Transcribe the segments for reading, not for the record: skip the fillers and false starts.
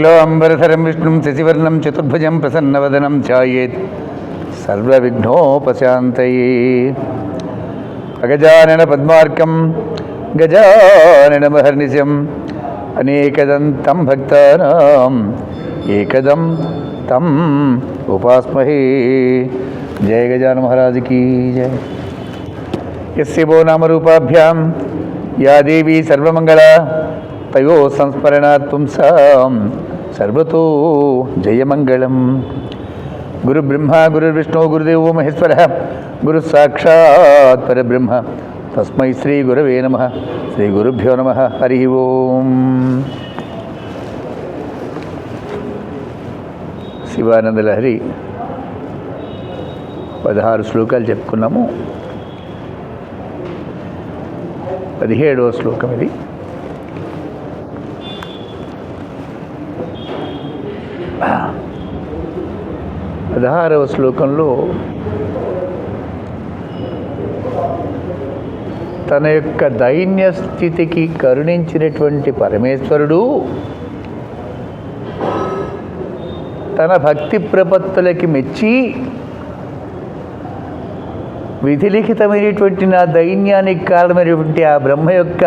శుక్లాంబరధరం విష్ణుం శశివర్ణం చతుర్భుజం ప్రసన్నవదనం ఛాయేత్ సర్వవిఘ్నోపశాంతయే. అగజానన పద్మార్కం గజాననమహర్నిశం అనేకదంతం భక్తానాం ఏకదం తం ఉపాస్మహే. జయ గజాన మహారాజుకి జయ. యస్య భో నామరూపాభ్యాం యా దేవీ సర్వమంగళ తయో సంస్మరణాత్ పుంసాం సర్వతో జయమంగళం. గురుబ్రహ్మ గురుర్విష్ణు గురుదేవో మహేశ్వర గురు సాక్షాత్ పరబ్రహ్మ తస్మై శ్రీ గురవే నమ. శ్రీ గురుభ్యో నమ. హరి ఓం. శివానందలహరి 16 శ్లోకాలు చెప్పుకున్నాము. 17వ శ్లోకం ఇది. పదహారవ శ్లోకంలో తన యొక్క దైన్య స్థితికి కరుణించినటువంటి పరమేశ్వరుడు తన భక్తి ప్రపత్తులకి మెచ్చి విధిలిఖితమైనటువంటి నా దైన్యానికి కారణమైనటువంటి ఆ బ్రహ్మ యొక్క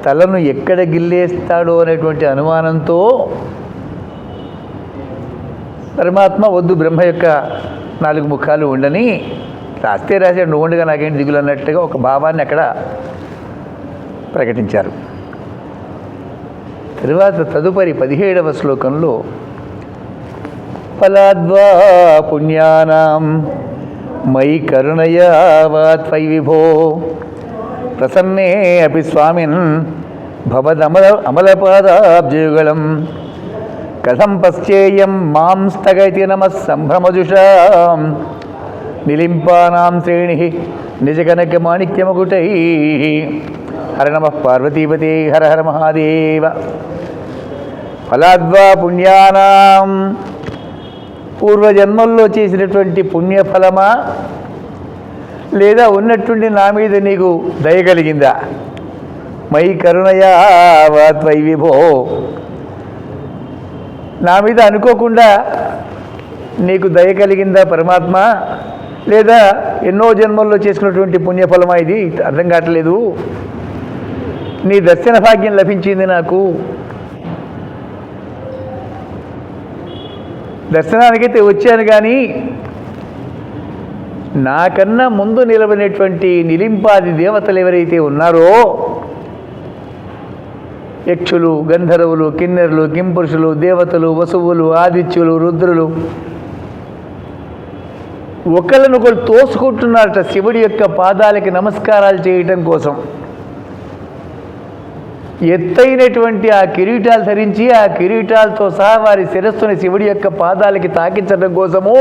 తలను ఎక్కడ గిల్లేస్తాడో అనేటువంటి అనుమానంతో పరమాత్మ వద్దు, బ్రహ్మ యొక్క 4 ముఖాలు ఉండని, రాస్తే రాశాడు, నువ్వు ఉండగా నాకేంటి దిగులు అన్నట్టుగా ఒక భావాన్ని అక్కడ ప్రకటించారు. తరువాత తదుపరి 17వ శ్లోకంలో ఫలాద్వా పుణ్యానాం మయి కరుణయా వా త్వయి విభో ప్రసన్నే అపి స్వామిన్ భవదమలపాదాబ్జయుగళం కథం పశ్చేయం మాం స్థగతి నమ సంభ్రమజుషాం నిలింపానాం శ్రేణి నిజగనక మాణిక్యమకుటై. హర నమ పార్వతీపతే. హర హర మహాదేవ. ఫలాద్వా పుణ్యానాం, పూర్వజన్మల్లో చేసినటువంటి పుణ్యఫలమా లేదా ఉన్నట్టుండి నా మీద నీకు దయ కలిగిందా? మయి కరుణయా వా త్వయి విభో, నా మీద అనుకోకుండా నీకు దయ కలిగిందా పరమాత్మ? లేదా ఎన్నో జన్మల్లో చేసుకున్నటువంటి పుణ్యఫలమా ఇది? అర్థం కావట్లేదు. నీ దర్శన భాగ్యం లభించింది నాకు. దర్శనానికైతే వచ్చాను, కానీ నాకన్నా ముందు నిలబడినటువంటి నిలింపాది దేవతలు ఎవరైతే ఉన్నారో, యక్షులు, గంధర్వులు, కిన్నెరులు, కింపురుషులు, దేవతలు, వసువులు, ఆదిత్యులు, రుద్రులు, ఒకళ్ళనొకళ్ళు తోసుకుంటున్నారట శివుడి యొక్క పాదాలకి నమస్కారాలు చేయటం కోసం. ఎత్తైనటువంటి ఆ కిరీటాలు ధరించి ఆ కిరీటాలతో సహా వారి శిరస్సుని శివుడి యొక్క పాదాలకి తాకించడం కోసము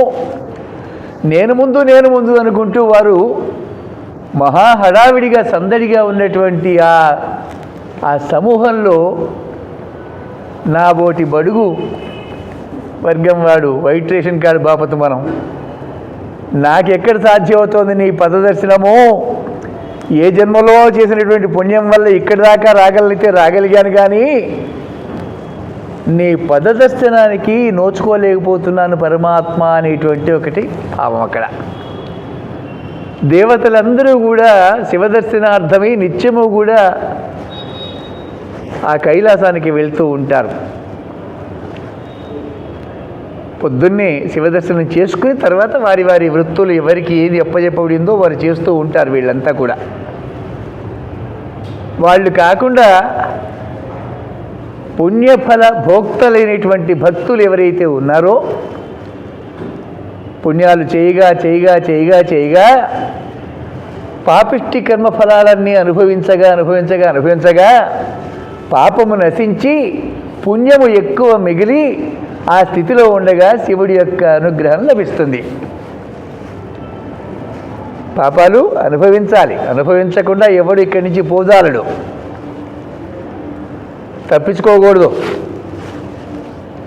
నేను ముందు అనుకుంటూ వారు మహా హడావిడిగా సందడిగా ఉన్నటువంటి ఆ సమూహంలో నా బోటి బడుగు వర్గం వాడు, వైట్ రేషన్ కార్డు బాపతు మనం, నాకెక్కడ సాధ్యమవుతోంది నీ పదదర్శనము? ఏ జన్మలో చేసినటువంటి పుణ్యం వల్ల ఇక్కడి దాకా రాగలిగాను, కానీ నీ పదదర్శనానికి నోచుకోలేకపోతున్నాను పరమాత్మ అనేటువంటి ఒకటి భావం అక్కడ. దేవతలందరూ కూడా శివదర్శనార్థమై నిత్యము కూడా ఆ కైలాసానికి వెళ్తూ ఉంటారు. పొద్దున్నే శివదర్శనం చేసుకుని తర్వాత వారి వారి వృత్తులు ఎవరికి ఏది అప్పచెప్పబడిందో వారు చేస్తూ ఉంటారు. వీళ్ళంతా కూడా వాళ్ళు కాకుండా పుణ్యఫల భోక్తలైనటువంటి భక్తులు ఎవరైతే ఉన్నారో, పుణ్యాలు చేయగా పాపిష్టి కర్మఫలాలన్నీ అనుభవించగా పాపము నశించి పుణ్యము ఎక్కువ మిగిలి ఆ స్థితిలో ఉండగా శివుడి యొక్క అనుగ్రహం లభిస్తుంది. పాపాలు అనుభవించకుండా ఎవడు ఇక్కడి నుంచి పోజాలడు, తప్పించుకోకూడదు.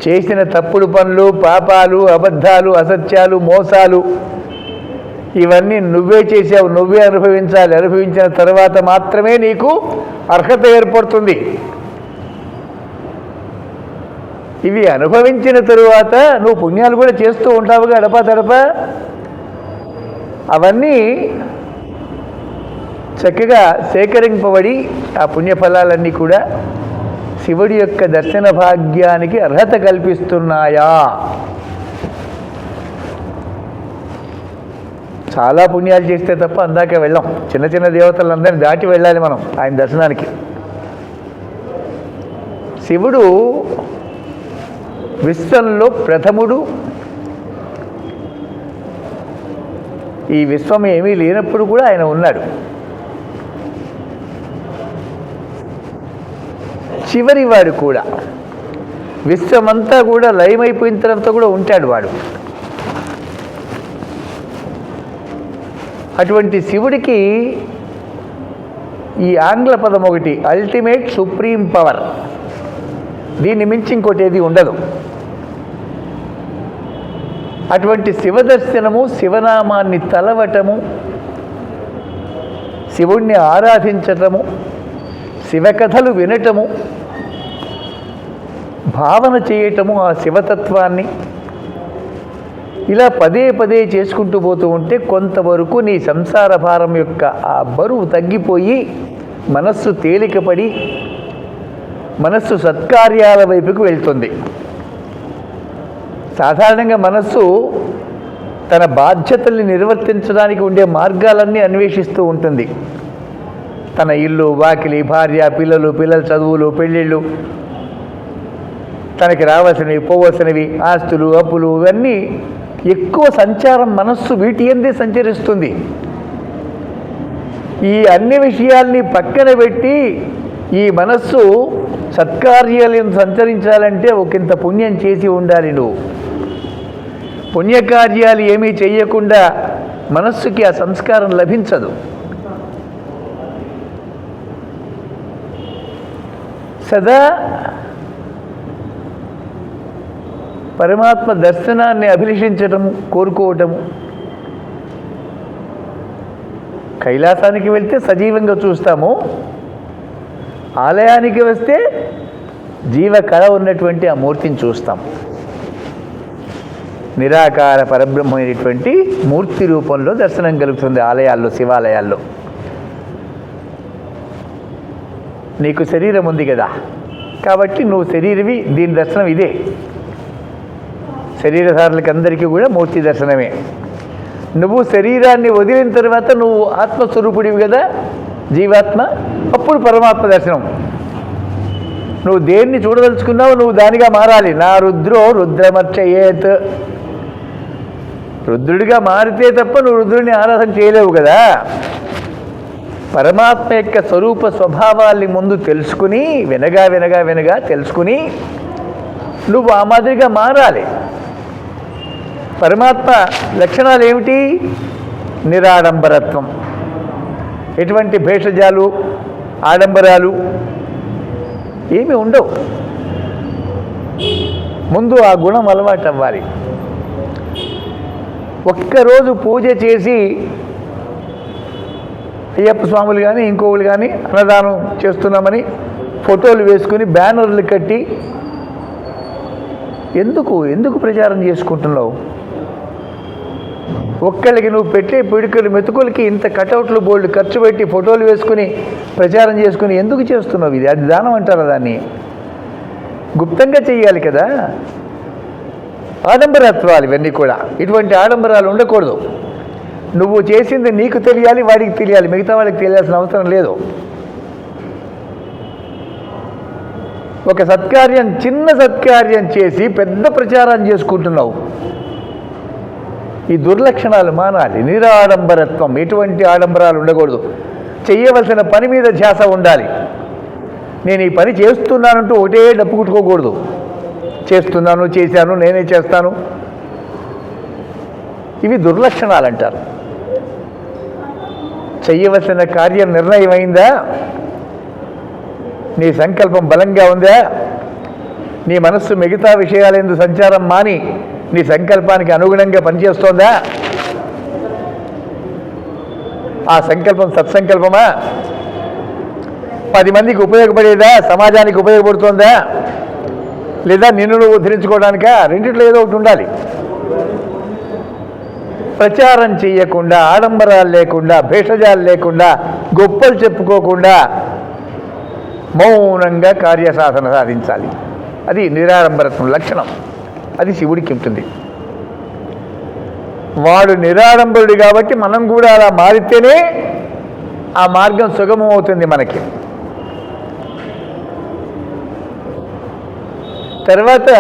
చేసిన తప్పుడు పనులు, పాపాలు, అబద్ధాలు, అసత్యాలు, మోసాలు ఇవన్నీ నువ్వే చేసావు, నువ్వే అనుభవించాలి. అనుభవించిన తర్వాత మాత్రమే నీకు అర్హత ఏర్పడుతుంది. ఇవి అనుభవించిన తరువాత నువ్వు పుణ్యాలు కూడా చేస్తూ ఉంటావు గడప తడప. అవన్నీ చక్కగా సేకరింపబడి ఆ పుణ్యఫలాలన్నీ కూడా శివుడి యొక్క దర్శన భాగ్యానికి అర్హత కల్పిస్తున్నాయా? చాలా పుణ్యాలు చేస్తే తప్ప అందాక వెళ్ళాం. చిన్న చిన్న దేవతలందరినీ దాటి వెళ్ళాలి మనం ఆయన దర్శనానికి. శివుడు విశ్వంలో ప్రథముడు. ఈ విశ్వం ఏమీ లేనప్పుడు కూడా ఆయన ఉన్నాడు. చివరివాడు కూడా, విశ్వమంతా కూడా లయమైపోయిన తర్వాత కూడా ఉంటాడు వాడు. అటువంటి శివుడికి ఈ ఆంగ్ల పదం ఒకటి, అల్టిమేట్ సుప్రీం పవర్. దీన్ని మించి ఇంకోటి ఏది ఉండదు. అటువంటి శివదర్శనము, శివనామాన్ని తలవటము, శివుణ్ణి ఆరాధించటము, శివకథలు వినటము, భావన చేయటము, ఆ శివతత్వాన్ని ఇలా పదే పదే చేసుకుంటూ పోతూ ఉంటే కొంతవరకు నీ సంసార భారం యొక్క ఆ బరువు తగ్గిపోయి మనస్సు తేలికపడి మనస్సు సత్కార్యాల వైపుకు వెళ్తుంది. సాధారణంగా మనస్సు తన బాధ్యతల్ని నిర్వర్తించడానికి ఉండే మార్గాలన్నీ అన్వేషిస్తూ ఉంటుంది. తన ఇల్లు, వాకిలి, భార్య, పిల్లలు, పిల్లల చదువులు, పెళ్ళిళ్ళు, తనకి రావాల్సినవి, పోవలసినవి, ఆస్తులు, అప్పులు, ఇవన్నీ ఎక్కువ సంచారం మనస్సు వీటి అందే సంచరిస్తుంది. ఈ అన్ని విషయాల్ని పక్కన పెట్టి ఈ మనస్సు సత్కార్యాలను సంచరించాలంటే ఒకంత పుణ్యం చేసి ఉండాలి. నువ్వు పుణ్యకార్యాలు ఏమీ చెయ్యకుండా మనస్సుకి ఆ సంస్కారం లభించదు. సదా పరమాత్మ దర్శనాన్ని అభిలషించటము, కోరుకోవటము. కైలాసానికి వెళ్తే సజీవంగా చూస్తాము, ఆలయానికి వస్తే జీవ కళ ఉన్నటువంటి ఆ మూర్తిని చూస్తాం. నిరాకార పరబ్రహ్మైనటువంటి మూర్తి రూపంలో దర్శనం కలుగుతుంది ఆలయాల్లో, శివాలయాల్లో. నీకు శరీరం ఉంది కదా, కాబట్టి నువ్వు శరీరవి, దీని దర్శనం ఇదే. శరీరధారులకి అందరికీ కూడా మూర్తి దర్శనమే. నువ్వు శరీరాన్ని వదిలిన తర్వాత నువ్వు ఆత్మస్వరూపుడివి కదా, జీవాత్మ, అప్పుడు పరమాత్మ దర్శనం. నువ్వు దేన్ని చూడదలుచుకున్నావు నువ్వు దానిగా మారాలి. నా రుద్రో రుద్రమర్చయేత్. రుద్రుడిగా మారితే తప్ప నువ్వు రుద్రుడిని ఆరాధన చేయలేవు కదా. పరమాత్మ యొక్క స్వరూప స్వభావాల్ని ముందు తెలుసుకుని, వినగా వినగా వినగా తెలుసుకుని నువ్వు ఆ మాదిరిగా మారాలి. పరమాత్మ లక్షణాలు ఏమిటి? నిరాడంబరత్వం. ఎటువంటి భేషజాలు, ఆడంబరాలు ఏమీ ఉండవు. ముందు ఆ గుణం అలవాటు అవ్వాలి. ఒక్కరోజు పూజ చేసి అయ్యప్ప స్వాములు కానీ ఇంకోళ్ళు కానీ అన్నదానం చేస్తున్నామని ఫోటోలు వేసుకుని బ్యానర్లు కట్టి ఎందుకు ప్రచారం చేసుకుంటున్నావు? ఒక్కళ్ళకి నువ్వు పెట్టే పిడికలు మెతుకులకి ఇంత కటౌట్లు బోల్డ్ ఖర్చు పెట్టి ఫోటోలు వేసుకుని ప్రచారం చేసుకుని ఎందుకు చేస్తున్నావు? ఇది అది దానం అంటారా? దాన్ని గుప్తంగా చెయ్యాలి కదా. ఆడంబరత్వాలు ఇవన్నీ కూడా. ఇటువంటి ఆడంబరాలు ఉండకూడదు. నువ్వు చేసింది నీకు తెలియాలి, వాడికి తెలియాలి, మిగతా వాళ్ళకి తెలియాల్సిన అవసరం లేదు. ఒక సత్కార్యం, చిన్న సత్కార్యం చేసి పెద్ద ప్రచారం చేసుకుంటున్నావు. ఈ దుర్లక్షణాలు మానాలి. నిరాడంబరత్వం, ఎటువంటి ఆడంబరాలు ఉండకూడదు. చెయ్యవలసిన పని మీద ధ్యాస ఉండాలి. నేను ఈ పని చేస్తున్నానంటూ ఒకటే డప్పు కుట్టుకోకూడదు. చేస్తున్నాను, చేశాను, నేనే చేస్తాను, ఇవి దుర్లక్షణాలు అంటారు. చెయ్యవలసిన కార్యం నిర్ణయమైందా? నీ సంకల్పం బలంగా ఉందా? నీ మనస్సు మిగతా విషయాలందు సంచారం మాని నీ సంకల్పానికి అనుగుణంగా పనిచేస్తోందా? ఆ సంకల్పం సత్సంకల్పమా? 10 మందికి ఉపయోగపడేదా? సమాజానికి ఉపయోగపడుతోందా? లేదా నిన్ను నువ్వు ఉద్ధరించుకోవడానికా? రెండిట్లో ఏదో ఒకటి ఉండాలి. ప్రచారం చేయకుండా, ఆడంబరాలు లేకుండా, భేషజాలు లేకుండా, గొప్పలు చెప్పుకోకుండా మౌనంగా కార్యసాధన సాధించాలి. అది నిరాడంబరత్వం లక్షణం. అది శివుడికి ఉంటుంది. వాడు నిరాడంబరుడు కాబట్టి మనం కూడా అలా మారితేనే ఆ మార్గం సుగమం అవుతుంది మనకి. తర్వాత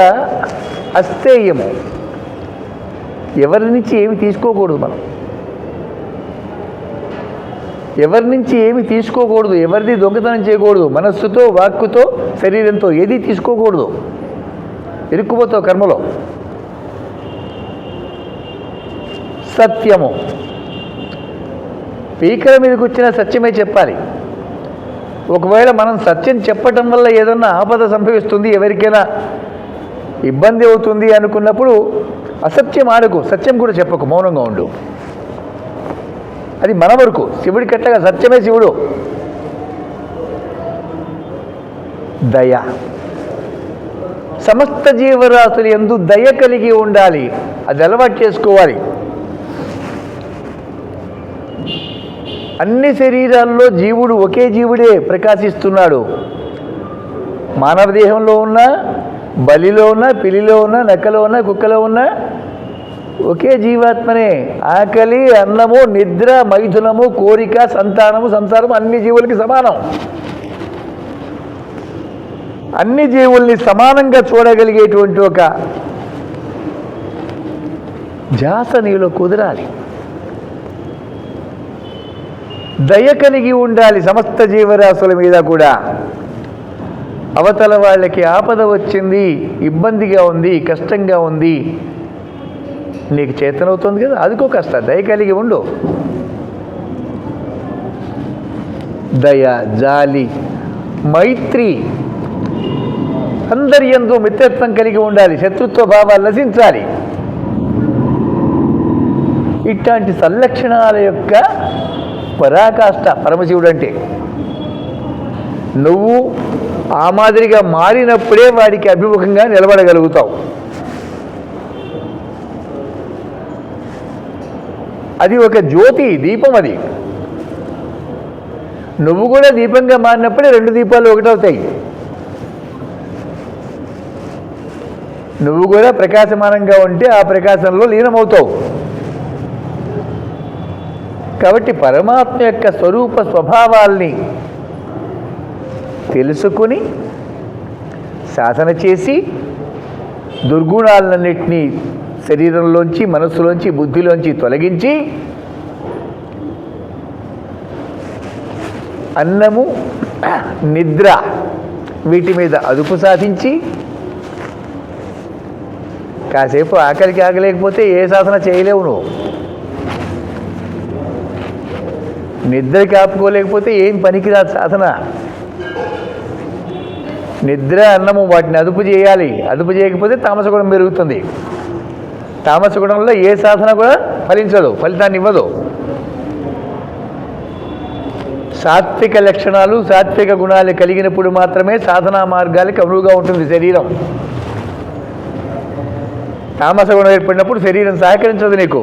అస్థేయము. ఎవరి నుంచి ఏమి తీసుకోకూడదు. మనం ఎవరి నుంచి ఏమి తీసుకోకూడదు. ఎవరిది దొంగతనం చేయకూడదు. మనస్సుతో, వాక్కుతో, శరీరంతో ఏది తీసుకోకూడదు. ఇరుక్కుపోతావు కర్మలో. సత్యము. పీకల మీదకి వచ్చిన సత్యమే చెప్పాలి. ఒకవేళ మనం సత్యం చెప్పటం వల్ల ఏదన్నా ఆపద సంభవిస్తుంది, ఎవరికైనా ఇబ్బంది అవుతుంది అనుకున్నప్పుడు అసత్యం ఆడకు, సత్యం కూడా చెప్పకు, మౌనంగా ఉండు. అది మన వరకు. శివుడి కట్టగా సత్యమే శివుడు. దయ. సమస్త జీవరాశులు యందు దయ కలిగి ఉండాలి. అది అలవాటు చేసుకోవాలి. అన్ని శరీరాల్లో జీవుడు ఒకే జీవుడే ప్రకాశిస్తున్నాడు. మానవ దేహంలో ఉన్న, బలిలో ఉన్న, పిల్లిలో ఉన్న, నక్కలో ఉన్న, కుక్కలో ఉన్న ఒకే జీవాత్మనే. ఆకలి, అన్నము, నిద్ర, మైథునము, కోరిక, సంతానము, సంసారం అన్ని జీవులకి సమానం. అన్ని జీవుల్ని సమానంగా చూడగలిగేటువంటి ఒక ధ్యాస నీలో కుదరాలి. దయ కలిగి ఉండాలి సమస్త జీవరాశుల మీద కూడా. అవతల వాళ్ళకి ఆపద వచ్చింది, ఇబ్బందిగా ఉంది, కష్టంగా ఉంది, నీకు చేతనవుతుంది కదా, అదికో కష్ట. దయ కలిగి ఉండు. దయ, జాలి, మైత్రి. అందరి యందు మిత్రత్వం కలిగి ఉండాలి. శత్రుత్వ భావాలు నశించాలి. ఇట్లాంటి సల్లక్షణాల యొక్క పరాకాష్ట పరమశివుడు అంటే. నువ్వు ఆ మాదిరిగా మారినప్పుడే వాడికి అభిముఖంగా నిలబడగలుగుతావు. అది ఒక జ్యోతి, దీపం. అది నువ్వు కూడా దీపంగా మారినప్పుడే రెండు దీపాలు ఒకటవుతాయి. నువ్వు కూడా ప్రకాశమానంగా ఉంటే ఆ ప్రకాశంలో లీనమవుతావు. కాబట్టి పరమాత్మ యొక్క స్వరూప స్వభావాల్ని తెలుసుకుని సాధన చేసి దుర్గుణాలన్నింటినీ శరీరంలోంచి, మనస్సులోంచి, బుద్ధిలోంచి తొలగించి అన్నము, నిద్ర వీటి మీద అదుపు సాధించి, కాసేపు ఆకలికి ఆగలేకపోతే ఏ సాధన చేయలేవు నువ్వు. నిద్రకి ఆపుకోలేకపోతే ఏం పనికిరాదు సాధన. నిద్ర, అన్నము వాటిని అదుపు చేయాలి. అదుపు చేయకపోతే తామసగుణం పెరుగుతుంది. తామసగుణంలో ఏ సాధన కూడా ఫలించదు, ఫలితాన్ని ఇవ్వదు. సాత్విక లక్షణాలు, సాత్విక గుణాలు కలిగినప్పుడు మాత్రమే సాధనా మార్గాలకు అనువుగా ఉంటుంది శరీరం. తామస గుణం ఏర్పడినప్పుడు శరీరం సహకరించదు నీకు.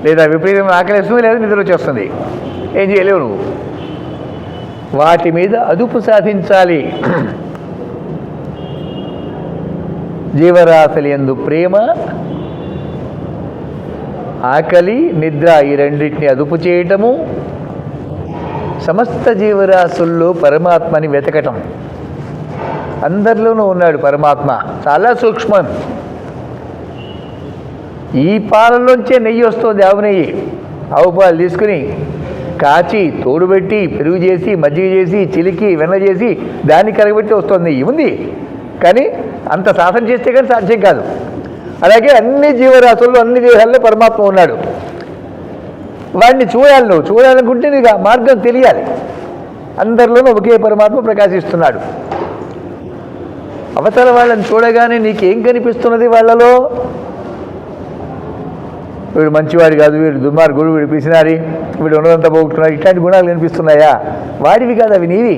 లేదా విపరీతమైన ఆకలిస్తుంది, లేదా నిద్ర వచ్చేస్తుంది. ఏం చేయలేవు నువ్వు. వాటి మీద అదుపు సాధించాలి. జీవరాశుల యందు ప్రేమ, ఆకలి, నిద్ర ఈ రెండింటిని అదుపు చేయటము, సమస్త జీవరాశుల్లో పరమాత్మని వెతకటం. అందరిలోనూ ఉన్నాడు పరమాత్మ. చాలా సూక్ష్మం. ఈ పాలలోంచే నెయ్యి వస్తుంది, ఆవు నెయ్యి. ఆవు పాలు తీసుకుని కాచి, తోడుబెట్టి, పెరుగు చేసి, మజ్జిగ చేసి, చిలికి, వెన్న చేసి దాన్ని కరగబెట్టి వస్తుంది నెయ్యి. ఉంది, కానీ అంత సాధన చేస్తే కానీ సాధ్యం కాదు. అలాగే అన్ని జీవరాశుల్లో, అన్ని దేహాల్లో పరమాత్మ ఉన్నాడు. వాడిని చూడాలి. నువ్వు చూడాలనుకుంటే నీకు ఆ మార్గం తెలియాలి. అందరిలోనూ ఒకే పరమాత్మ ప్రకాశిస్తున్నాడు. అవతల వాళ్ళని చూడగానే నీకేం కనిపిస్తున్నది? వాళ్ళలో వీడు మంచివాడు కాదు, వీడు దుర్మార్గుడు, వీడు పిసినారి, వీడు ఉన్నదంతా పోగొట్టున్నాడు, ఇట్లాంటి గుణాలు కనిపిస్తున్నాయా? వాడివి కాదు, అవి నీవి.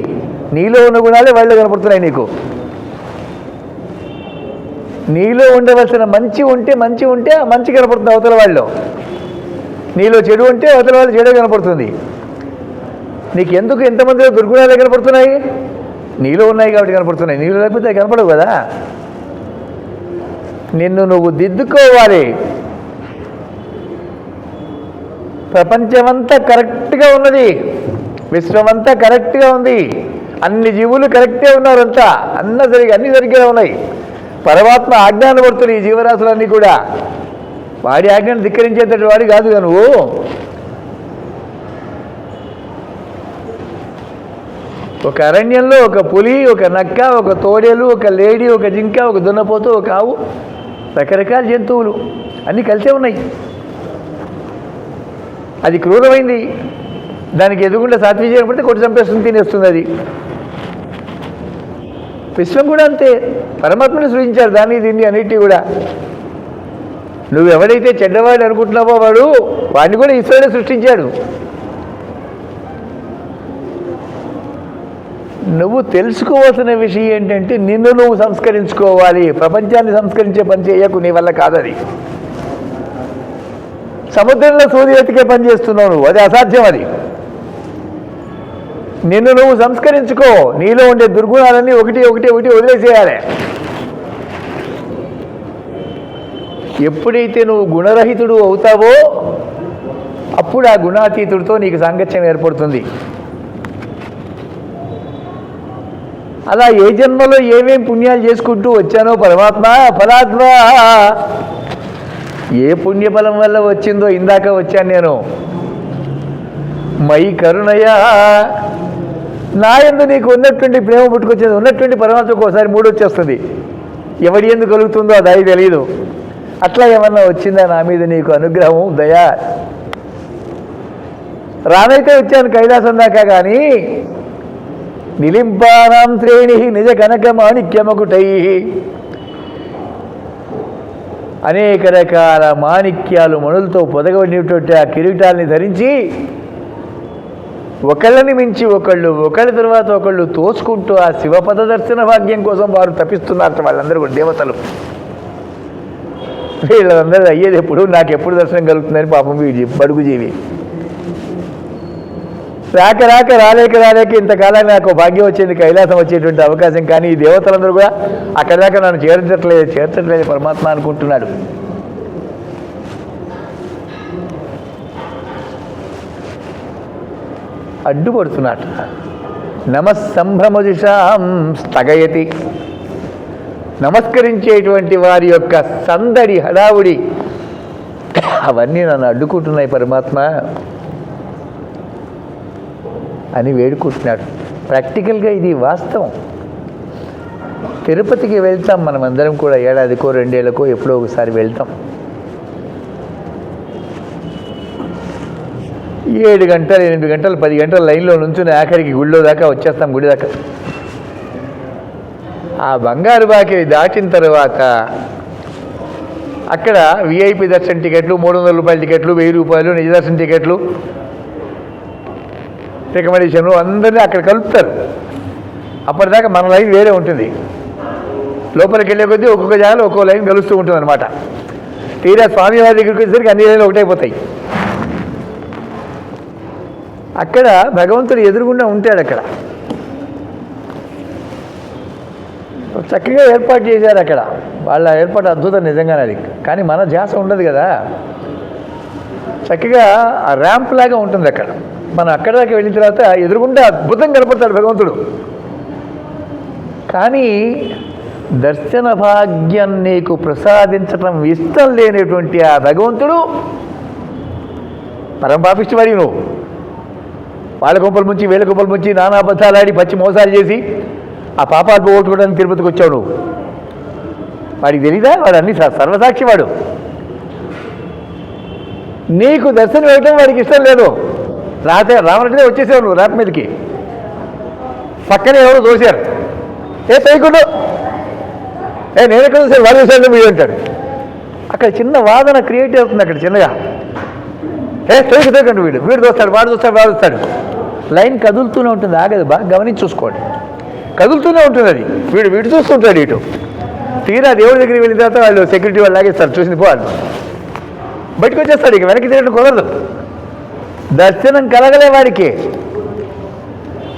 నీలో ఉన్న గుణాలే వాళ్ళలో కనపడుతున్నాయి నీకు. నీలో ఉండవలసిన మంచి ఉంటే ఆ మంచి కనపడుతుంది అవతల వాళ్ళు. నీలో చెడు ఉంటే అవతల వాళ్ళు చెడు కనపడుతుంది. నీకు ఎందుకు ఎంతమందిలో దుర్గుణాలు కనపడుతున్నాయి? నీలో ఉన్నాయి కాబట్టి కనపడుతున్నాయి. నీలో లేకపోతే కనపడవు కదా. నిన్ను నువ్వు దిద్దుకోవాలి. ప్రపంచమంతా కరెక్ట్గా ఉన్నది, విశ్వమంతా కరెక్ట్గా ఉంది, అన్ని జీవులు కరెక్టే ఉన్నారంతా, అన్ని సరిగ్గా ఉన్నాయి. పరమాత్మ ఆజ్ఞాన పడుతుంది ఈ జీవరాశులన్నీ కూడా. వాడి ఆజ్ఞను ధిక్కరించేటటువంటి వాడి కాదుగా నువ్వు. ఒక అరణ్యంలో ఒక పులి, ఒక నక్క, ఒక తోడేలు, ఒక లేడీ, ఒక జింక, ఒక దున్నపోతు, ఒక ఆవు, రకరకాల జంతువులు అన్నీ కలిసే ఉన్నాయి. అది క్రూరమైంది. దానికి ఎదుగుండా సాత్వికం పడితే కొట్టి చంపేస్తుంది, తినేస్తుంది. అది విశ్వం కూడా అంతే. పరమాత్మని సృజించారు దాన్ని దీన్ని అన్నిటి కూడా. నువ్వు ఎవడైతే చెడ్డవాడు అనుకుంటున్నావో వాడిని కూడా ఈశ్వరుడే సృష్టించాడు. నువ్వు తెలుసుకోవాల్సిన విషయం ఏంటంటే నిన్ను నువ్వు సంస్కరించుకోవాలి. ప్రపంచాన్ని సంస్కరించే పని చేయకు, నీ వల్ల కాదది. సముద్రంలో సూర్య ఎత్తికే పని చేస్తున్నావు నువ్వు, అది అసాధ్యం. అది నిన్ను నువ్వు సంస్కరించుకో. నీలో ఉండే దుర్గుణాలన్నీ ఒకటి వదిలేసేయాలి. ఎప్పుడైతే నువ్వు గుణరహితుడు అవుతావో అప్పుడు ఆ గుణాతీతుడితో నీకు సాంగత్యం ఏర్పడుతుంది. అలా ఏ జన్మలో ఏమేం పుణ్యాలు చేసుకుంటూ వచ్చానో పరమాత్మ ఫలాత్మ, ఏ పుణ్యఫలం వల్ల వచ్చిందో ఇందాక వచ్చాను నేను. మై కరుణయా, నా యందు నీకు ఉన్నటువంటి ప్రేమ పుట్టుకొచ్చేది, ఉన్నటువంటి పరమాత్మకు ఒకసారి మూడు వచ్చేస్తుంది. ఎవడి ఎందుకు కలుగుతుందో అది తెలియదు. అట్లా ఏమన్నా వచ్చిందా నా మీద నీకు అనుగ్రహం, దయా? రానైతే వచ్చాను కైలాసం దాకా, కానీ నిలింపానాం శ్రేణి నిజ కనక మాణిక్యమకుటై, అనేక రకాల మాణిక్యాలు మణులతో పొదగబడినటువంటి ఆ కిరీటాలని ధరించి ఒకళ్ళని మించి ఒకళ్ళ తర్వాత ఒకళ్ళు తోసుకుంటూ ఆ శివపద దర్శన భాగ్యం కోసం వారు తప్పిస్తున్నారు. వాళ్ళందరూ కూడా దేవతలు. వీళ్ళందరూ అయ్యేది ఎప్పుడు, నాకెప్పుడు దర్శనం కలుగుతుందని పాపం బడుగు జీవి. రాలేక ఇంతకాలం నాకు భాగ్యం వచ్చింది, కైలాసం వచ్చేటువంటి అవకాశం. కానీ ఈ దేవతలందరూ కూడా అక్కడి దాకా నన్ను చేర్చట్లేదు పరమాత్మ అనుకుంటున్నాడు. అడ్డుపడుతున్నట్టు. నమస్సంభ్రమజుషాం స్థగయతి, నమస్కరించేటువంటి వారి యొక్క సందడి, హడావుడి అవన్నీ నన్ను అడ్డుకుంటున్నాయి పరమాత్మ అని వేడుకుంటున్నాడు. ప్రాక్టికల్గా ఇది వాస్తవం. తిరుపతికి వెళ్తాం మనమందరం కూడా, ఏడాదికో 2 ఏళ్ళకో ఎప్పుడో ఒకసారి వెళ్తాం. 7 గంటలు 8 గంటలు 10 గంటలు లైన్లో నుంచుని ఆఖరికి గుళ్ళో దాకా వచ్చేస్తాం, గుడి దాకా. ఆ బంగారు బాకిని దాటిన తర్వాత అక్కడ విఐపి దర్శన టికెట్లు, 300 రూపాయల టికెట్లు, 1000 రూపాయలు నిజ దర్శన టికెట్లు, రికమెండేషన్లు అందరినీ అక్కడ కలుపుతారు. అప్పటిదాకా మన లైన్ వేరే ఉంటుంది. లోపలికి వెళ్ళే కొద్దీ ఒక్కొక్క జాగాలో ఒక్కొక్క లైన్ కలుస్తూ ఉంటుంది అనమాట. తీరా స్వామివారి దగ్గరికి వచ్చేసరికి అన్ని లైన్లు ఒకటైపోతాయి. అక్కడ భగవంతుడు ఎదురుగుండా ఉంటాడు. అక్కడ చక్కగా ఏర్పాటు చేశారు. అక్కడ వాళ్ళ ఏర్పాటు అద్భుతం నిజంగానే. అది కానీ మన ధ్యాస ఉండదు కదా. చక్కగా ఆ ర్యాంప్ లాగా ఉంటుంది అక్కడ. మనం అక్కడ దాకా వెళ్ళిన తర్వాత ఎదురుగుండా అద్భుతం కనపడతాడు భగవంతుడు. కానీ దర్శన భాగ్యం నీకు ప్రసాదించడం ఇష్టం లేనటువంటి ఆ భగవంతుడు పరమపాపిష్టివాడి. నువ్వు వాళ్ళ కొంపల ముంచి వీళ్ళ కొంపల ముంచి నానా అబద్ధాలాడి పచ్చి మోసాలు చేసి ఆ పాపాలు పోగొట్టుకోవడానికి తిరుపతికి వచ్చావు నువ్వు. వాడికి తెలీదా? వాడు అన్ని సర్వసాక్షి. వాడు నీకు దర్శనం ఇవ్వడం వాడికి ఇష్టం లేదు. రావణుడిదే వచ్చేసావు నువ్వు రాత మీదకి. పక్కనే ఎవరు దోశారు, తైకుండా నేనెక్కడ చూసాను, వాడు చూసాను మీరు అంటాడు. అక్కడ చిన్న వాదన క్రియేట్ అవుతుంది. అక్కడ చిన్నగా తోయకండి, వీడు దోస్తాడు, వాడు చూస్తాడు. లైన్ కదులుతూనే ఉంటుంది, ఆగదు. బాగా గమనించి చూసుకోండి, కదులుతూనే ఉంటుంది. అది వీడు చూస్తుంటాడు ఇటు. తీరా దేవుడి దగ్గరికి వెళ్ళిన తర్వాత వాళ్ళు సెక్యూరిటీ వాళ్ళు లాగేస్తారు, చూసింది పోవాలి, బయటకు వచ్చేస్తాడు. ఇక వెనక్కి తిరగడం కుదరదు. దర్శనం కలగలే వాడికి.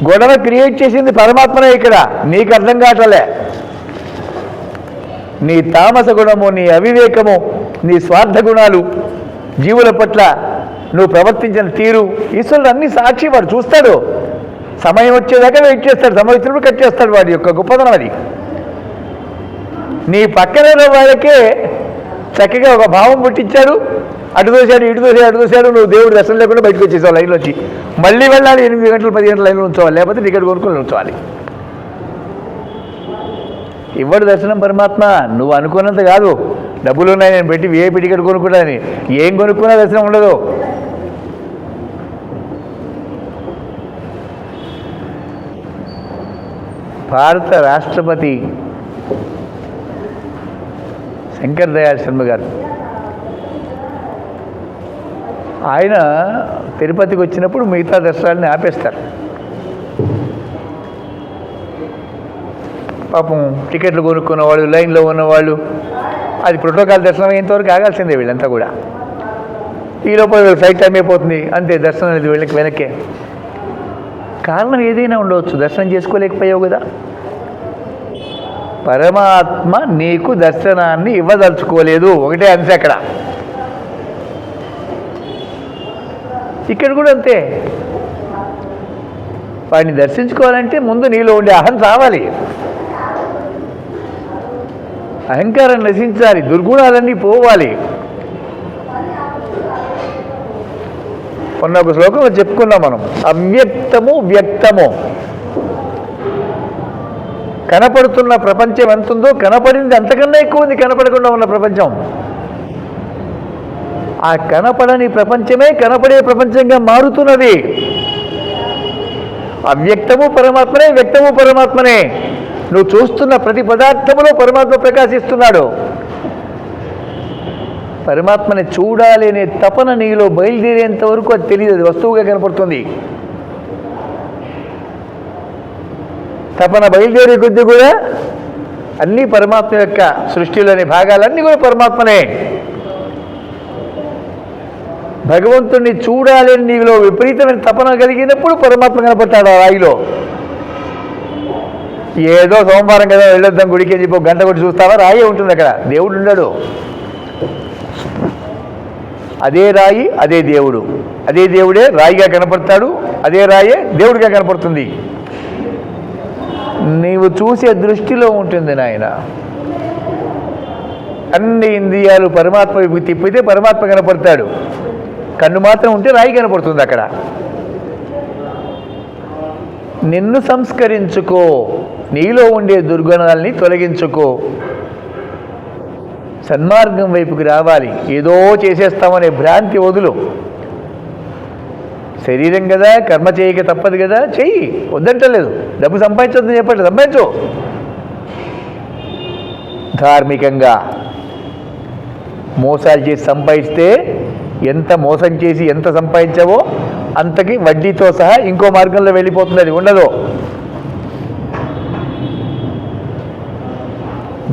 గొడవ క్రియేట్ చేసింది పరమాత్మనే. ఇక్కడ నీకు అర్థం కావట్లే. నీ తామస గుణము, నీ అవివేకము, నీ స్వార్థ గుణాలు, జీవుల పట్ల నువ్వు ప్రవర్తించిన తీరు, ఈశ్వరుడు అన్ని సాక్షి, వాడు చూస్తాడు. సమయం వచ్చేదాకా వెయిట్ చేస్తాడు, సమయం వచ్చినప్పుడు కట్ చేస్తాడు. వాడి యొక్క గొప్పతనం అది. నీ పక్కనే వాళ్ళకే చక్కగా ఒక భావం పుట్టించాడు. అటు దోశాడు, ఇటు దోశాడు, అటు దోశాడు. నువ్వు దేవుడు దర్శనం లేకుండా బయటకు వచ్చేసావు లైన్లో వచ్చి. మళ్ళీ వెళ్ళాలి, 8 గంటలు 10 గంటల లైన్లో ఉంచోవాలి, లేకపోతే టికెట్ కొనుక్కొని ఉంచవాలి. ఇవ్వడు దర్శనం పరమాత్మ. నువ్వు అనుకున్నంత కాదు. డబ్బులు ఉన్నాయి నేను పెట్టి విఐపి టికెట్ కొనుక్కుంటానని, ఏం కొనుక్కున్నా దర్శనం ఉండదు. భారత రాష్ట్రపతి శంకర్ దయాళ్ శర్మ గారు, ఆయన తిరుపతికి వచ్చినప్పుడు మిగతా దర్శనాలని ఆపేస్తారు. పాపం టికెట్లు కొనుక్కున్నవాళ్ళు, లైన్లో ఉన్నవాళ్ళు, అది ప్రోటోకాల్ దర్శనం అయ్యేంతవరకు ఆగాల్సిందే వీళ్ళంతా కూడా. ఈ లోపల ఫ్లైట్ టైం అయిపోతుంది, అంతే దర్శనం అనేది వీళ్ళకి వెనక్కే. కారణం ఏదైనా ఉండవచ్చు, దర్శనం చేసుకోలేకపోయావు కదా. పరమాత్మ నీకు దర్శనాన్ని ఇవ్వదలుచుకోలేదు, ఒకటే అంశం అక్కడ. ఇక్కడ కూడా అంతే. వాడిని దర్శించుకోవాలంటే ముందు నీలో ఉండే అహం రావాలి, అహంకారం నశించాలి, దుర్గుణాలన్నీ పోవాలి. మొన్న ఒక శ్లోకంలో చెప్పుకున్నాం మనం, అవ్యక్తము వ్యక్తము. కనపడుతున్న ప్రపంచం ఎంత ఉందో కనపడింది అంతకన్నా ఎక్కువ ఉంది కనపడకుండా ఉన్న ప్రపంచం. ఆ కనపడని ప్రపంచమే కనపడే ప్రపంచంగా మారుతున్నది. అవ్యక్తము పరమాత్మనే, వ్యక్తము పరమాత్మనే. నువ్వు చూస్తున్న ప్రతి పదార్థములో పరమాత్మ ప్రకాశిస్తున్నాడు. పరమాత్మని చూడాలి అనే తపన నీలో బయలుదేరేంత వరకు అది తెలియదు, అది వస్తువుగా కనపడుతుంది. తపన బయలుదేరే కొద్దీ కూడా అన్నీ పరమాత్మ యొక్క సృష్టిలోని భాగాలన్నీ కూడా పరమాత్మనే. భగవంతుణ్ణి చూడాలి అని నీలో విపరీతమైన తపన కలిగినప్పుడు పరమాత్మ కనపడతాడు ఆ రాయిలో. ఏదో సోమవారం కదా వెళ్ళొద్దాం గుడికి అని చెప్పి గంట కొట్టి చూస్తావా, రాయే ఉంటుంది అక్కడ, దేవుడు ఉండడు. అదే రాయి అదే దేవుడు, అదే దేవుడే రాయిగా కనపడతాడు, అదే రాయే దేవుడిగా కనపడుతుంది. నీవు చూసే దృష్టిలో ఉంటుంది నాయన. అన్ని ఇంద్రియాలు పరమాత్మ వైపు తిప్పితే పరమాత్మ కనపడతాడు. కన్ను మాత్రం ఉంటే రాయి కనపడుతుంది అక్కడ. నిన్ను సంస్కరించుకో, నీలో ఉండే దుర్గుణాలని తొలగించుకో, సన్మార్గం వైపుకి రావాలి. ఏదో చేసేస్తామనే భ్రాంతి వదులు. శరీరం కదా, కర్మ చేయక తప్పదు కదా, చెయ్యి, వద్దంటలేదు. డబ్బు సంపాదించొద్దని చెప్పండి, సంపాదించు. ధార్మికంగా మోసాలు చేసి సంపాదిస్తే ఎంత మోసం చేసి ఎంత సంపాదించావో అంతకి వడ్డీతో సహా ఇంకో మార్గంలో వెళ్ళిపోతుంది, అది ఉండదు.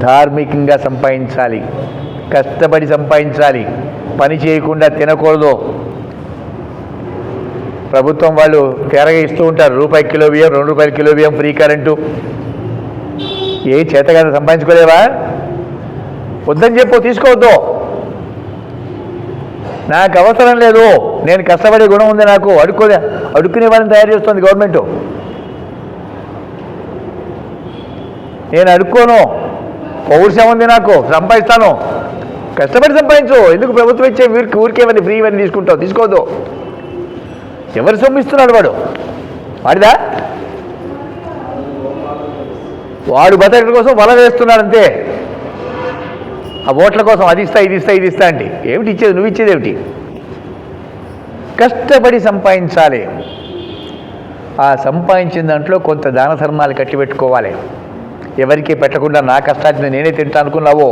ధార్మికంగా సంపాదించాలి, కష్టపడి సంపాదించాలి, పని చేయకుండా తినకూడదు. ప్రభుత్వం వాళ్ళు తెరగా ఇస్తూ ఉంటారు, రూపాయి కిలో బియ్యం, 2 రూపాయల కిలో బియ్యం, ఫ్రీ కరెంటు. ఏ చేతగా సంపాదించుకోలేవా, వద్దని చెప్పు, తీసుకోవద్దు. నాకు అవసరం లేదు, నేను కష్టపడే గుణం ఉంది నాకు, అడుక్కునే వాళ్ళని తయారు చేస్తుంది గవర్నమెంట్. నేను అడుక్కోను, పౌరుషం ఉంది నాకు, సంపాదిస్తాను. కష్టపడి సంపాదించు. ఎందుకు ప్రభుత్వం ఇచ్చే ఊరికేవన్నీ ఫ్రీ ఇవన్నీ తీసుకుంటావు, తీసుకోవద్దు. ఎవరు సొమ్మిస్తున్నాడు వాడు, వాడిదా? వాడు బతకడం కోసం వల వేస్తున్నాడంతే. ఆ ఓట్ల కోసం అది ఇస్తా ఇది ఇస్తా ఇది ఇస్తా అంటే ఏమిటి ఇచ్చేది, నువ్వు ఇచ్చేది ఏమిటి? కష్టపడి సంపాదించాలి. ఆ సంపాదించిన దాంట్లో కొంత దాన ధర్మాలు కట్టిపెట్టుకోవాలి. ఎవరికి పెట్టకుండా నా కష్టాన్ని నేనే తింటా అనుకున్నావో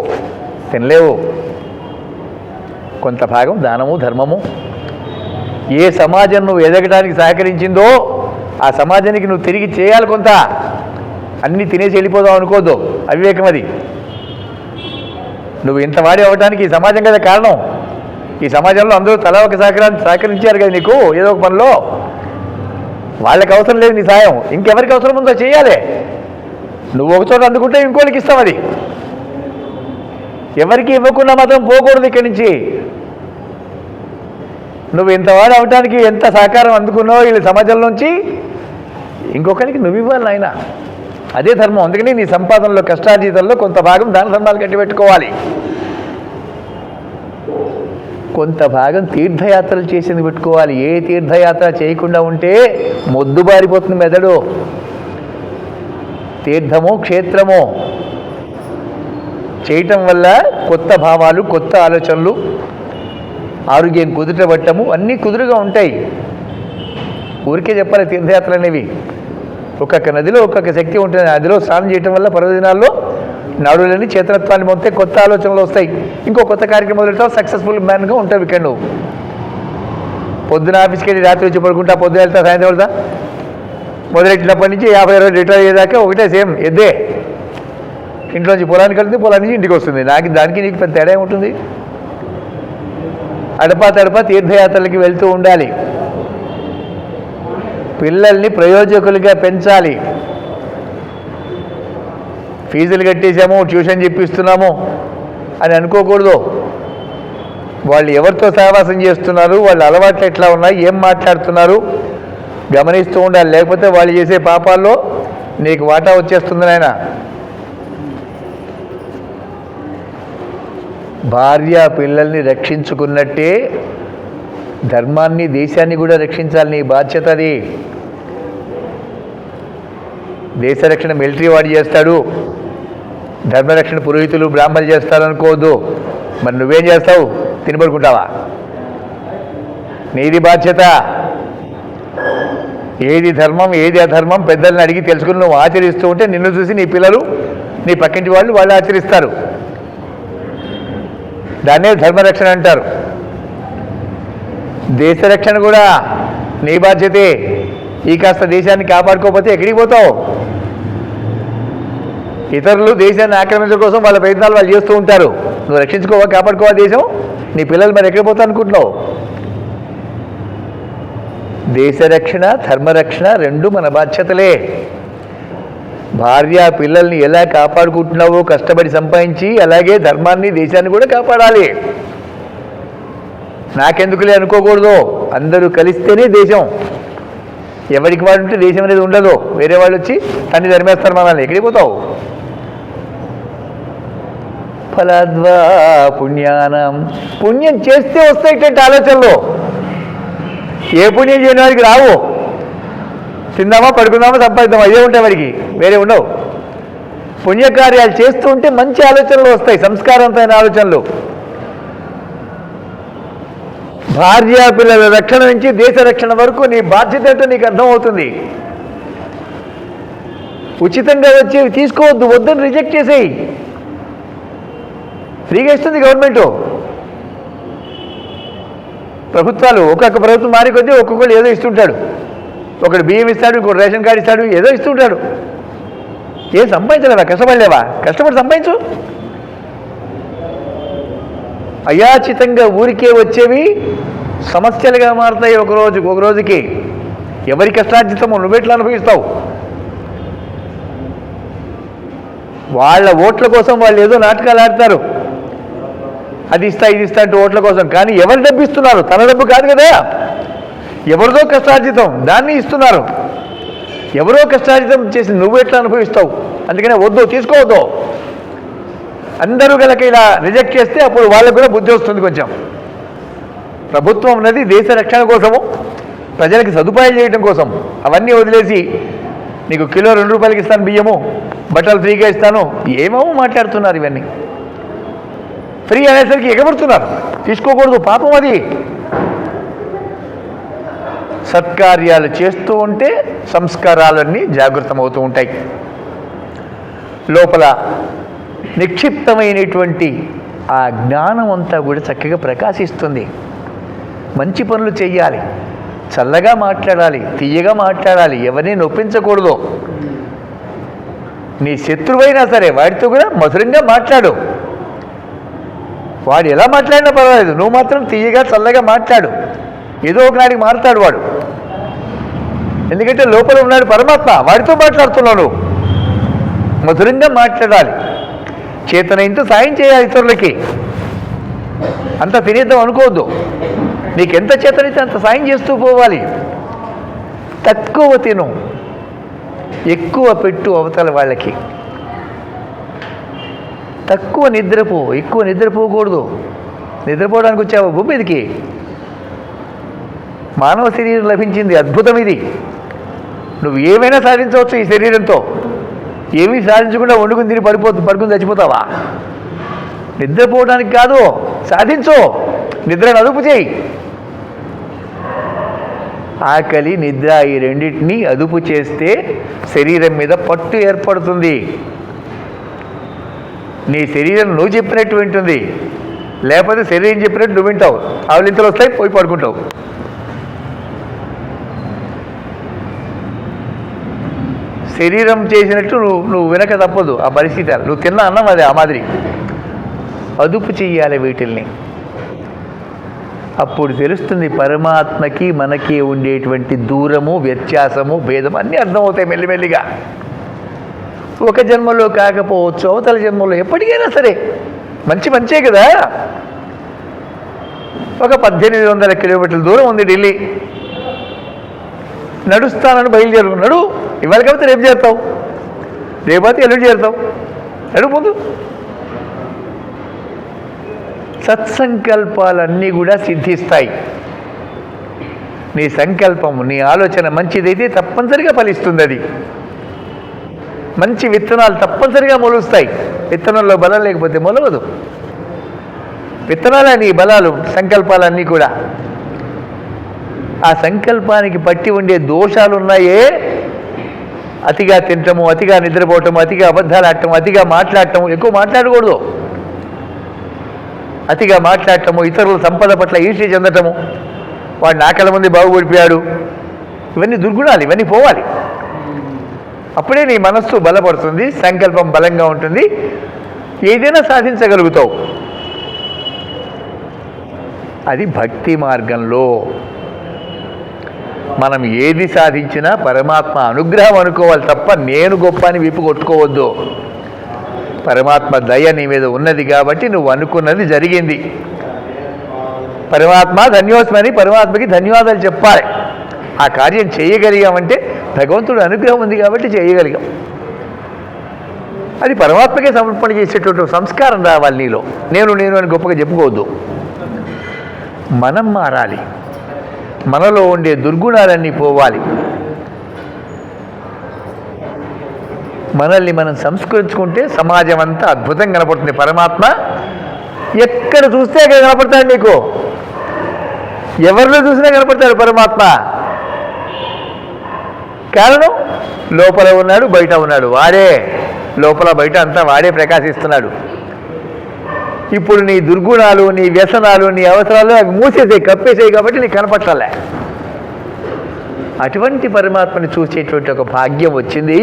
తినలేవు. కొంత భాగం దానము ధర్మము. ఏ సమాజం నువ్వు ఎదగడానికి సహకరించిందో ఆ సమాజానికి నువ్వు తిరిగి చేయాలి కొంత. అన్నీ తినేసి వెళ్ళిపోదాం అనుకోవద్దు, అవివేకం అది. నువ్వు ఇంత వాడి అవ్వడానికి ఈ సమాజం కదా కారణం. ఈ సమాజంలో అందరూ తలా ఒక సహకరించారు కదా నీకు ఏదో ఒక పనిలో. వాళ్ళకి అవసరం లేదు నీ సాయం, ఇంకెవరికి అవసరం ఉందో చేయాలి. నువ్వు ఒక చోట అందుకుంటే ఇంకోళ్ళకి ఇస్తావు. అది ఎవరికి ఇవ్వకుండా మాత్రం పోకూడదు ఇక్కడి నుంచి. నువ్వు ఇంతవాడు అవడానికి ఎంత సహకారం అందుకున్నావు వీళ్ళ సమాజంలోంచి, ఇంకొకరికి నువ్వు ఇవ్వాలి నాయన. అదే ధర్మం. అందుకని నీ సంపాదనలో కష్టార్జితంలో కొంత భాగం దాన ధర్మాలు కట్టిపెట్టుకోవాలి. కొంత భాగం తీర్థయాత్రలు చేసింది పెట్టుకోవాలి. ఏ తీర్థయాత్ర చేయకుండా ఉంటే మొద్దుబారిపోతుంది మెదడు. తీర్థమో క్షేత్రమో చేయటం వల్ల కొత్త భావాలు, కొత్త ఆలోచనలు, ఆరోగ్యం కుదుటపట్టము అన్నీ కుదురుగా ఉంటాయి. ఊరికే చెప్పాలి తీర్థయాత్రలు అనేవి. ఒక్కొక్క నదిలో ఒక్కొక్క శక్తి ఉంటుంది. నదిలో స్నానం చేయటం వల్ల పర్వదినాల్లో నాడులని చేతనత్వాన్ని మొత్తే కొత్త ఆలోచనలు వస్తాయి. ఇంకో కొత్త కార్యక్రమం మొదలెట్టావు, సక్సెస్ఫుల్ మ్యాన్గా ఉంటావు. ఇక్కడ నువ్వు పొద్దున ఆఫీస్కి వెళ్ళి రాత్రి వచ్చి పడుకుంటా, పొద్దున వెళ్తా సాయంత్రం వెళ్తా, మొదలెట్టినప్పటి నుంచి 50 రోజులు రిటైర్ అయ్యేదాకా ఒకటే సేమ్ ఎద్దే. ఇంట్లోంచి పొలానికి వెళ్తుంది, పొలాన్ని నుంచి ఇంటికి వస్తుంది. దానికి నీకు పెద్ద తేడా ఉంటుంది. అడపా తడపా తీర్థయాత్రలకి వెళ్తూ ఉండాలి. పిల్లల్ని ప్రయోజకులుగా పెంచాలి. ఫీజులు కట్టేసాము, ట్యూషన్ చెప్పిస్తున్నాము అని అనుకోకూడదు. వాళ్ళు ఎవరితో సహవాసం చేస్తున్నారు, వాళ్ళ అలవాట్లు ఎట్లా ఉన్నాయి, ఏం మాట్లాడుతున్నారు గమనిస్తూ ఉండాలి. లేకపోతే వాళ్ళు చేసే పాపాల్లో నీకు వాటా వచ్చేస్తుంది నాయన. భార్య పిల్లల్ని రక్షించుకున్నట్టే ధర్మాన్ని, దేశాన్ని కూడా రక్షించాలి. నీ బాధ్యత అది. దేశ రక్షణ మిలిటరీ వాడు చేస్తాడు, ధర్మరక్షణ పురోహితులు బ్రాహ్మణులు చేస్తారు అనుకోవద్దు. మరి నువ్వేం చేస్తావు? తినబడుకుంటావా? నీది బాధ్యత. ఏది ధర్మం ఏది అధర్మం పెద్దల్ని అడిగి తెలుసుకుని నువ్వు ఆచరిస్తూ ఉంటే నిన్ను చూసి నీ పిల్లలు, నీ పక్కింటి వాళ్ళు ఆచరిస్తారు. దాన్నే ధర్మరక్షణ అంటారు. దేశ రక్షణ కూడా నీ బాధ్యతే. ఈ కాస్త దేశాన్ని కాపాడుకోకపోతే ఎక్కడికి పోతావు? ఇతరులు దేశాన్ని ఆక్రమించడం కోసం వాళ్ళ ప్రయత్నాలు వాళ్ళు చేస్తూ ఉంటారు. నువ్వు రక్షించుకోవా, కాపాడుకోవా దేశం? నీ పిల్లలు మరి ఎక్కడికి పోతా అనుకుంటున్నావు? దేశ రక్షణ, ధర్మరక్షణ రెండు మన బాధ్యతలే. భార్య పిల్లల్ని ఎలా కాపాడుకుంటున్నావో కష్టపడి సంపాదించి, అలాగే ధర్మాన్ని, దేశాన్ని కూడా కాపాడాలి. నాకెందుకులే అనుకోకూడదు. అందరూ కలిస్తేనే దేశం. ఎవరికి వాడు ఉంటే దేశం అనేది ఉండదు. వేరే వాళ్ళు వచ్చి తన్ని ధర్మేస్తారు మనల్ని. ఎక్కడికి పోతావు? ఫలాద్వా పుణ్యానం. పుణ్యం చేస్తే వస్తాయి ఇట్లాంటి ఆలోచనలు. ఏ పుణ్యం చేయని వాడికి రావు. తిందామా, పడుకుందామా, సంపాదిద్దామా, ఇదే ఉంటాయి వాడికి, వేరే ఉండవు. పుణ్యకార్యాలు చేస్తూ ఉంటే మంచి ఆలోచనలు వస్తాయి, సంస్కారవంతమైన ఆలోచనలు. భార్య పిల్లల రక్షణ నుంచి దేశ రక్షణ వరకు నీ బాధ్యత ఏంటో నీకు అర్థమవుతుంది. ఉచితంగా వచ్చేవి తీసుకోవద్దు, వద్దని రిజెక్ట్ చేసేయి. ఫ్రీగా ఇస్తుంది గవర్నమెంటు. ప్రభుత్వాలు ఒక్కొక్క ప్రభుత్వం మారి కొద్దీ ఒక్కొక్కరు ఏదో ఇస్తుంటాడు. ఒకడు బియ్యం ఇస్తాడు, ఇంకొకటి రేషన్ కార్డు ఇస్తాడు, ఏదో ఇస్తుంటాడు. ఏం సంపాదించలేవా? కష్టపడలేవా? కష్టపడి సంపాదించు. అయాచితంగా ఊరికే వచ్చేవి సమస్యలుగా మారుతాయి ఒక రోజుకి. ఎవరి కష్టార్జితమో నువ్వెట్లా అనుభవిస్తావు? వాళ్ళ ఓట్ల కోసం వాళ్ళు ఏదో నాటకాలు ఆడతారు. అది ఇస్తా ఇది ఇస్తా అంటూ ఓట్ల కోసం. కానీ ఎవరు డబ్బు ఇస్తున్నారు? తన డబ్బు కాదు కదా, ఎవరిదో కష్టార్జితం, దాన్ని ఇస్తున్నారు. ఎవరో కష్టార్జితం చేసి నువ్వు ఎట్లా అనుభవిస్తావు? అందుకనే వద్దు, తీసుకోవద్దు. అందరూ కనుక ఇలా రిజెక్ట్ చేస్తే అప్పుడు వాళ్ళకు కూడా బుద్ధి వస్తుంది కొంచెం. ప్రభుత్వం ఉన్నది దేశ రక్షణ కోసము, ప్రజలకి సదుపాయాలు చేయడం కోసం. అవన్నీ వదిలేసి నీకు కిలో 2 రూపాయలకి ఇస్తాను బియ్యము, బట్టలు ఫ్రీగా ఇస్తాను, ఏమేమో మాట్లాడుతున్నారు. ఇవన్నీ ఫ్రీ అనేసరికి ఎగబడుతున్నారు. తీసుకోకూడదు, పాపం అది. సత్కార్యాలు చేస్తూ ఉంటే సంస్కారాలన్నీ జాగృతమవుతూ ఉంటాయి. లోపల నిక్షిప్తమైనటువంటి ఆ జ్ఞానం అంతా కూడా చక్కగా ప్రకాశిస్తుంది. మంచి పనులు చెయ్యాలి, చల్లగా మాట్లాడాలి, తీయగా మాట్లాడాలి, ఎవరిని నొప్పించకూడదు. నీ శత్రువైనా సరే వాడితో కూడా మధురంగా మాట్లాడు. వాడు ఎలా మాట్లాడినా పర్వాలేదు, నువ్వు మాత్రం తీయగా చల్లగా మాట్లాడు. ఏదో ఒకనాడికి మారుతాడు వాడు. ఎందుకంటే లోపల ఉన్నాడు పరమాత్మ, వాడితో మాట్లాడుతున్నావు నువ్వు. మధురంగా మాట్లాడాలి, చేతనైంతో సాయం చేయాలి ఇతరులకి. అంత తినేద్దాం అనుకోవద్దు. నీకెంత చేతనైతే అంత సాయం చేస్తూ పోవాలి. తక్కువ తిను, ఎక్కువ పెట్టు అవతల వాళ్ళకి. తక్కువ నిద్రపో, ఎక్కువ నిద్రపోకూడదు. నిద్రపోవడానికి వచ్చావు భూమి మీదకి. మానవ శరీరం లభించింది, అద్భుతం ఇది. నువ్వు ఏమైనా సాధించవచ్చు ఈ శరీరంతో. ఏమీ సాధించకుండా వండుకుని తిని పడుకుని చచ్చిపోతావా? నిద్రపోవడానికి కాదు, సాధించు. నిద్రను అదుపు చేయి. ఆకలి, నిద్ర ఈ రెండింటినీ అదుపు చేస్తే శరీరం మీద పట్టు ఏర్పడుతుంది. నీ శరీరం నువ్వు చెప్పినట్టు వింటుంది, లేకపోతే శరీరం చెప్పినట్టు నువ్వు వింటావు. ఆవులింతలు వస్తాయి, పోయి పడుకుంటావు. శరీరం చేసినట్టు నువ్వు వినక తప్పదు. ఆ పరిస్థితి నువ్వు తిన్న అన్నం అదే. ఆ మాదిరి అదుపు చెయ్యాలి వీటిల్ని. అప్పుడు తెలుస్తుంది పరమాత్మకి మనకి ఉండేటువంటి దూరము, వ్యత్యాసము, భేదము అన్నీ అర్థమవుతాయి మెల్లిమెల్లిగా. ఒక జన్మలో కాకపోవచ్చు, అవతల జన్మలో ఎప్పటికైనా సరే. మంచే కదా. ఒక 1800 కిలోమీటర్ల దూరం ఉంది ఢిల్లీ. నడుస్తానని బయలుదేరు. నడు. ఇవాళ కాబట్టి రేపు చేరుతావు, రేపైతే ఎల్లుండి చేరుతావు. నడుపు ముందు. సత్సంకల్పాలన్నీ కూడా సిద్ధిస్తాయి. నీ సంకల్పము, నీ ఆలోచన మంచిదైతే తప్పనిసరిగా ఫలిస్తుంది. అది మంచి విత్తనాలు తప్పనిసరిగా మొలుస్తాయి. విత్తనంలో బలం లేకపోతే మొలవదు. విత్తనాలే నీ బలాలు, సంకల్పాలన్నీ కూడా. ఆ సంకల్పానికి పట్టి ఉండే దోషాలు ఉన్నాయే, అతిగా తినటము, అతిగా నిద్రపోవటము, అతిగా అబద్ధాలు ఆడటము, అతిగా మాట్లాడటము. ఎక్కువ మాట్లాడకూడదు. అతిగా మాట్లాడటము, ఇతరుల సంపద పట్ల ఈర్ష్య చెందటము, వాడు నాకల మంది బాగుపడిపోయాడు, ఇవన్నీ దుర్గుణాలు. ఇవన్నీ పోవాలి. అప్పుడే నీ మనస్సు బలపడుతుంది, సంకల్పం బలంగా ఉంటుంది, ఏదైనా సాధించగలుగుతావు. అది భక్తి మార్గంలో. మనం ఏది సాధించినా పరమాత్మ అనుగ్రహం అనుకోవాలి తప్ప నేను గొప్ప అని విప్పు కొట్టుకోవద్దు. పరమాత్మ దయ నీ మీద ఉన్నది కాబట్టి నువ్వు అనుకున్నది జరిగింది. పరమాత్మ ధన్యోస్మని పరమాత్మకి ధన్యవాదాలు చెప్పాలి. ఆ కార్యం చేయగలిగామంటే భగవంతుడు అనుగ్రహం ఉంది కాబట్టి చేయగలిగాం. అది పరమాత్మకే సమర్పణ చేసేటువంటి సంస్కారం రావాలి నీలో. నేను అని గొప్పగా చెప్పుకోవద్దు. మనం మారాలి. మనలో ఉండే దుర్గుణాలన్నీ పోవాలి. మనల్ని మనం సంస్కరించుకుంటే సమాజం అంతా అద్భుతంగా కనపడుతుంది. పరమాత్మ ఎక్కడ చూస్తే అక్కడ కనపడతాడు నీకు. ఎవరిలో చూసినా కనపడతాడు పరమాత్మ. కారణం లోపల ఉన్నాడు, బయట ఉన్నాడు. వాడే లోపల బయట అంతా వాడే ప్రకాశిస్తున్నాడు. ఇప్పుడు నీ దుర్గుణాలు, నీ వ్యసనాలు, నీ అవసరాలు అవి మూసేసాయి, కప్పేసాయి కాబట్టి నీకు కనపట్టాలే. అటువంటి పరమాత్మని చూసేటువంటి ఒక భాగ్యం వచ్చింది.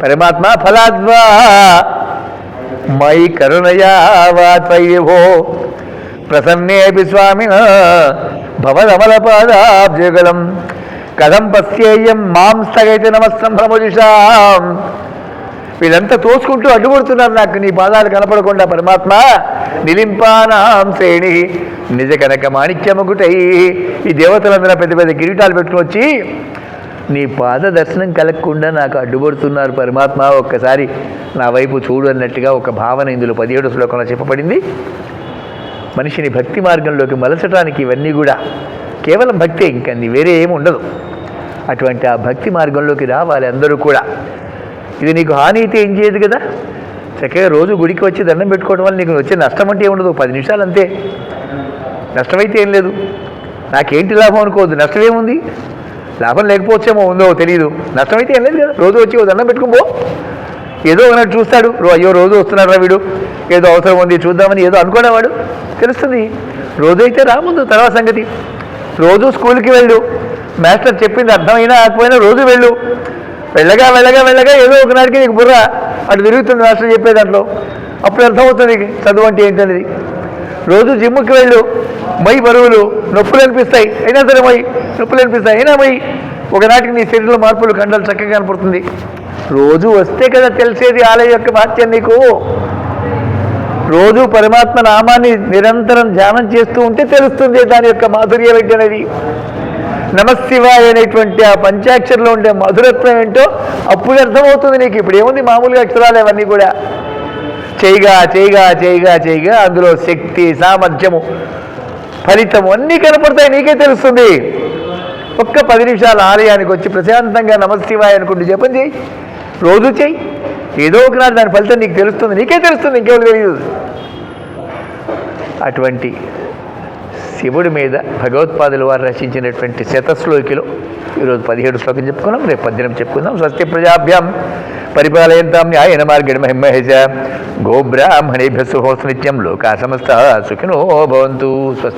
పరమాత్మ ఫలాద్వా మై కరుణయా వాత్వైవో ప్రసన్నేపి స్వామిన భవదమలపాదాబ్జగలం కథం పశ్యేయం మాం స్థగైతే నమస్తంభ్రముషాం. వీళ్ళంతా తోసుకుంటూ అడ్డుపడుతున్నారు నాకు, నీ పాదాలు కనపడకుండా. పరమాత్మ నిలింపానాం శ్రేణి నిజ కనక మాణిక్యముకుటై. ఈ దేవతలందరూ పెద్ద పెద్ద కిరీటాలు పెట్టుకుని వచ్చి నీ పాద దర్శనం కలగకుండా నాకు అడ్డుపడుతున్నారు. పరమాత్మ ఒక్కసారి నా వైపు చూడు అన్నట్టుగా ఒక భావన ఇందులో 17వ శ్లోకంలో చెప్పబడింది. మనిషిని భక్తి మార్గంలోకి మలచడానికి ఇవన్నీ కూడా కేవలం భక్తే, ఇంకా వేరే ఏమి ఉండదు. అటువంటి ఆ భక్తి మార్గంలోకి రావాలి అందరూ కూడా. ఇది నీకు హాని అయితే ఏం చేయదు కదా. చక్కగా రోజు గుడికి వచ్చి దండం పెట్టుకోవడం వల్ల నీకు వచ్చే నష్టం అంటే ఏముండదు. 10 నిమిషాలు అంతే. నష్టమైతే ఏం లేదు. నాకేంటి లాభం అనుకోవద్దు. నష్టం ఏముంది? లాభం లేకపోవచ్చేమో, ఉందో తెలియదు. నష్టమైతే ఏం లేదు కదా. రోజు వచ్చి దండం పెట్టుకుని ఏదో ఒకటి చూస్తాడు. అయ్యో రోజు వస్తున్నాడు రా వీడు, ఏదో అవసరం ఉంది చూద్దామని ఏదో అనుకునేవాడు. తెలుస్తుంది. రోజు అయితే రాముందు తర్వాత సంగతి. రోజు స్కూల్కి వెళ్ళు, మాస్టర్ చెప్పింది అర్థమైనా ఆకపోయినా రోజు వెళ్ళు. వెళ్ళగా వెళ్ళగా వెళ్ళగా ఏదో ఒకనాడికి నీకు బుర్ర అటు తిరుగుతుంది మాస్టర్ చెప్పే దాంట్లో. అప్పుడు అర్థమవుతుంది చదువు అంటే ఏంటనేది. రోజు జిమ్కి వెళ్ళు, మై బరువులు నొప్పులు అనిపిస్తాయి, అయినా సరే నొప్పులు అనిపిస్తాయి, అయినా ఒకనాటికి నీ శరీరంలో మార్పులు కండలు చక్కగా కనపడుతుంది. రోజు వస్తే కదా తెలిసేది ఆలయం యొక్క మహత్యం నీకు. రోజు పరమాత్మ నామాన్ని నిరంతరం ధ్యానం చేస్తూ ఉంటే తెలుస్తుంది దాని యొక్క మాధుర్యం ఏంటనేది. నమశివాయ అనేటువంటి ఆ పంచాక్షరంలో ఉండే మధురత్వం ఏంటో అప్పుడు అర్థమవుతుంది నీకు. ఇప్పుడు ఏముంది, మామూలుగా అక్షరాలు అవన్నీ కూడా చేయగా చేయగా చేయగా చేయగా అందులో శక్తి, సామర్థ్యము, ఫలితము అన్నీ కనపడతాయి, నీకే తెలుస్తుంది. ఒక్క 10 నిమిషాలు ఆలయానికి వచ్చి ప్రశాంతంగా నమశివాయ అనుకుంటూ జపం చేయి, రోజు చేయి. ఏదో ఒకనాడు దాని ఫలితం నీకు తెలుస్తుంది, నీకే తెలుస్తుంది, ఇంకెవరు తెలియదు. అటువంటి శివుడి మీద భగవత్పాదులు వారు రచించినటువంటి శతశ్లోకిలో ఈరోజు 17 శ్లోకం చెప్పుకున్నాం, రేపు 18 చెప్పుకుందాం. స్వస్తి ప్రజాభ్యాం పరిపాలయంతాం న్యాయేన మార్గేణ మహిమహేష గోబ్రాహ్మణేభ్యः శుభమస్తు నిత్యం. లోకా సమస్తా సుఖినో భవంతు. స్వస్తి.